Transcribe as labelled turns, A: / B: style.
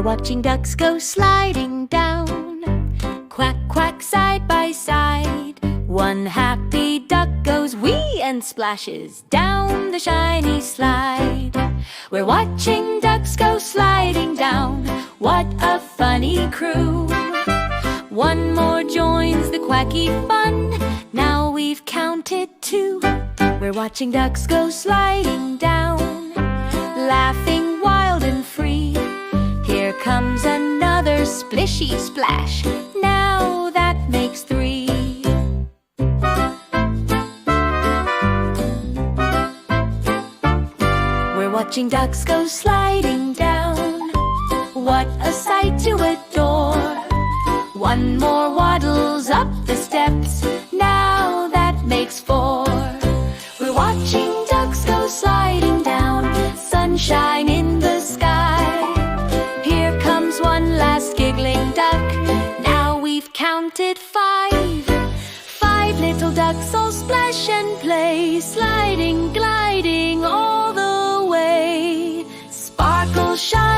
A: We're watching ducks go sliding down. Quack, quack, side by side. One happy duck goes wee and splashes down the shiny slide. We're watching ducks go sliding down. What a funny crew. One more joins the quacky fun. Now we've counted 2. We're watching ducks go sliding down, laughing wild and free. Here comes another splishy-splash. Now that makes 3. We're watching ducks go sliding down. What a sight to adore. One more waddles up the steps. Now that makes 4. We're watching ducks go sliding down. Sunshine in the sky. Here comes one last giggling duck. Now we've counted 5. 5 little ducks all splash and play, sliding, gliding all the way. Sparkle, shine.